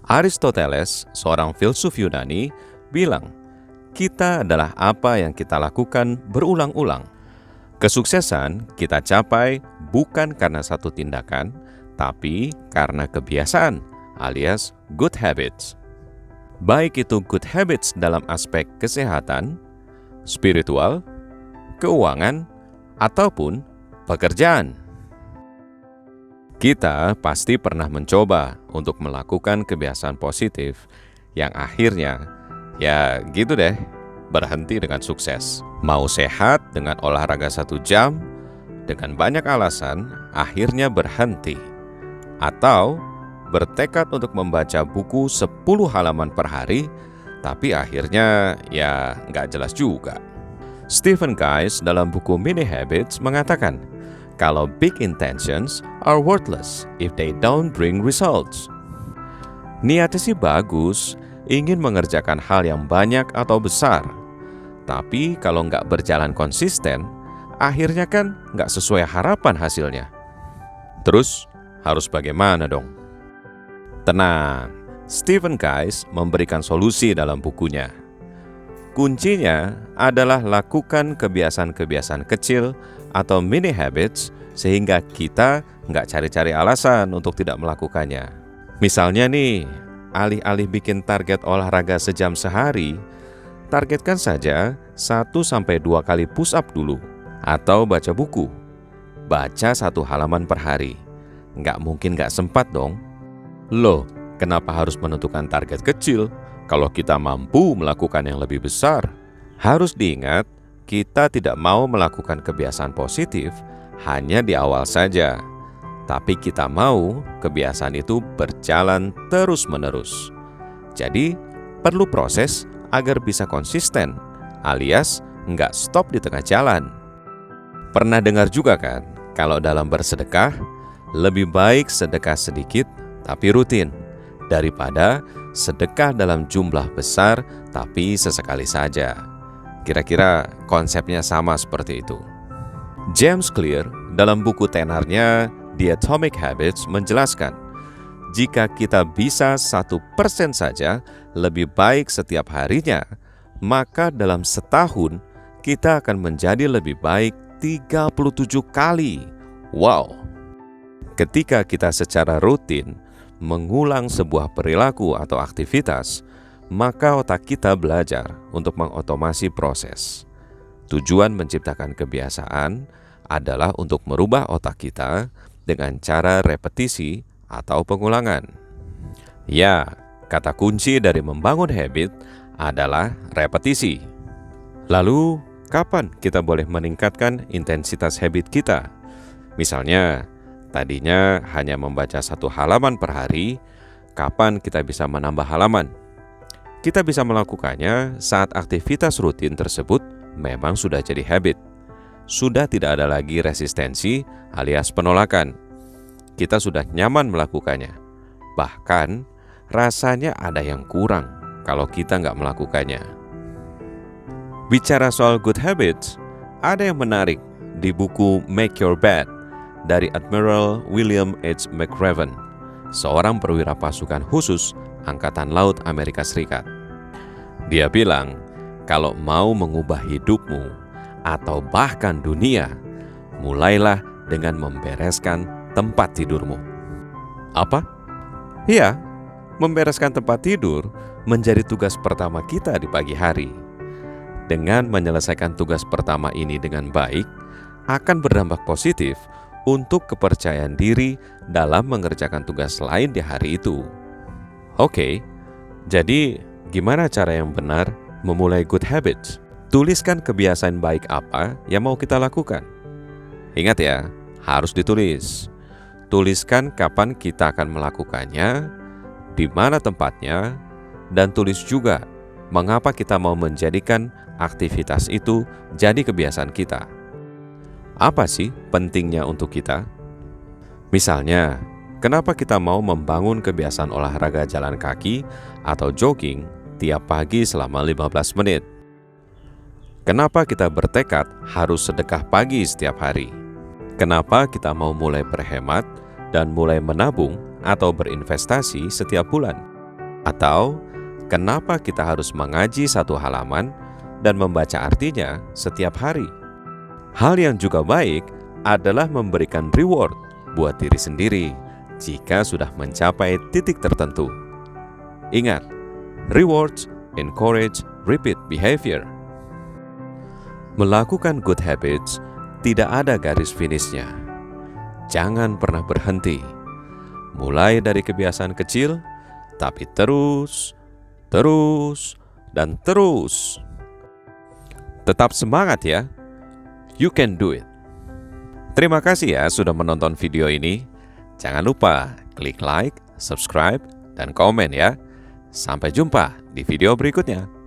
Aristoteles, seorang filsuf Yunani, bilang, kita adalah apa yang kita lakukan berulang-ulang. Kesuksesan kita capai bukan karena satu tindakan, tapi karena kebiasaan, alias good habits. Baik itu good habits dalam aspek kesehatan, spiritual, keuangan, ataupun pekerjaan. Kita pasti pernah mencoba untuk melakukan kebiasaan positif yang akhirnya, ya gitu deh, berhenti dengan sukses. Mau sehat dengan olahraga 1 jam, dengan banyak alasan, akhirnya berhenti. Atau bertekad untuk membaca buku 10 halaman per hari, tapi akhirnya ya nggak jelas juga. Stephen Guys dalam buku Mini Habits mengatakan, kalau big intentions are worthless if they don't bring results. Niatnya sih bagus, ingin mengerjakan hal yang banyak atau besar. Tapi kalau nggak berjalan konsisten, akhirnya kan nggak sesuai harapan hasilnya. Terus harus bagaimana dong? Tenang, Stephen Guys memberikan solusi dalam bukunya. Kuncinya adalah lakukan kebiasaan-kebiasaan kecil atau mini habits sehingga kita nggak cari-cari alasan untuk tidak melakukannya. Misalnya nih, alih-alih bikin target olahraga sejam sehari, targetkan saja 1-2 kali push up dulu. Atau baca buku. Baca 1 halaman per hari. Nggak mungkin nggak sempat dong. Loh, kenapa harus menentukan target kecil kalau kita mampu melakukan yang lebih besar? Harus diingat, kita tidak mau melakukan kebiasaan positif hanya di awal saja. Tapi kita mau kebiasaan itu berjalan terus-menerus. Jadi, perlu proses agar bisa konsisten, alias nggak stop di tengah jalan. Pernah dengar juga kan, kalau dalam bersedekah, lebih baik sedekah sedikit tapi rutin, daripada sedekah dalam jumlah besar tapi sesekali saja. Kira-kira konsepnya sama seperti itu. James Clear dalam buku tenarnya The Atomic Habits menjelaskan, jika kita bisa 1% saja lebih baik setiap harinya, maka dalam setahun kita akan menjadi lebih baik 37 kali. Wow! Ketika kita secara rutin mengulang sebuah perilaku atau aktivitas, maka otak kita belajar untuk mengotomasi proses. Tujuan menciptakan kebiasaan adalah untuk merubah otak kita dengan cara repetisi atau pengulangan. Ya, kata kunci dari membangun habit adalah repetisi. Lalu, kapan kita boleh meningkatkan intensitas habit kita? Misalnya, tadinya hanya membaca 1 halaman per hari, kapan kita bisa menambah halaman? Kita bisa melakukannya saat aktivitas rutin tersebut memang sudah jadi habit. Sudah tidak ada lagi resistensi alias penolakan. Kita sudah nyaman melakukannya. Bahkan, rasanya ada yang kurang kalau kita nggak melakukannya. Bicara soal good habits, ada yang menarik di buku Make Your Bed dari Admiral William H. McRaven, seorang perwira pasukan khusus Angkatan Laut Amerika Serikat. Dia bilang, kalau mau mengubah hidupmu atau bahkan dunia, mulailah dengan membereskan tempat tidurmu. Apa? Iya, membereskan tempat tidur menjadi tugas pertama kita di pagi hari. Dengan menyelesaikan tugas pertama ini dengan baik, akan berdampak positif untuk kepercayaan diri dalam mengerjakan tugas lain di hari itu. Oke, jadi gimana cara yang benar memulai good habits? Tuliskan kebiasaan baik apa yang mau kita lakukan. Ingat ya, harus ditulis. Tuliskan kapan kita akan melakukannya, di mana tempatnya, dan tulis juga mengapa kita mau menjadikan aktivitas itu jadi kebiasaan kita. Apa sih pentingnya untuk kita? Misalnya, kenapa kita mau membangun kebiasaan olahraga jalan kaki atau jogging tiap pagi selama 15 menit? Kenapa kita bertekad harus sedekah pagi setiap hari? Kenapa kita mau mulai berhemat dan mulai menabung atau berinvestasi setiap bulan? Atau kenapa kita harus mengaji satu halaman dan membaca artinya setiap hari? Hal yang juga baik adalah memberikan reward buat diri sendiri jika sudah mencapai titik tertentu. Ingat, rewards encourage repeat behavior. Melakukan good habits tidak ada garis finishnya. Jangan pernah berhenti. Mulai dari kebiasaan kecil, tapi terus, dan terus. Tetap semangat ya. You can do it. Terima kasih ya sudah menonton video ini. Jangan lupa klik like, subscribe, dan komen ya. Sampai jumpa di video berikutnya.